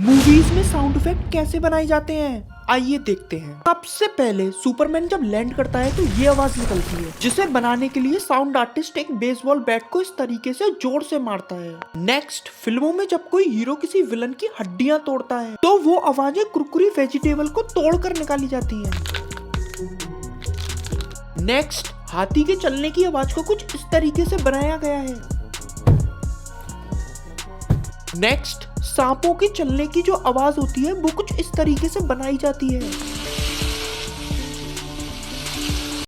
Movies में sound effect कैसे बनाए जाते हैं, आइए देखते हैं। सबसे पहले सुपरमैन जब लैंड करता है तो ये आवाज निकलती है, जिसे बनाने के लिए साउंड आर्टिस्ट एक बेसबॉल बैट को इस तरीके से जोर से मारता है। नेक्स्ट, फिल्मों में जब कोई हीरो किसी विलन की हड्डियां तोड़ता है तो वो आवाजें कुरकुरी वेजिटेबल को तोड़कर निकाली जाती हैं। नेक्स्ट, हाथी के चलने की आवाज को कुछ इस तरीके से बनाया गया है। नेक्स्ट, सांपों के चलने की जो आवाज होती है वो कुछ इस तरीके से बनाई जाती है।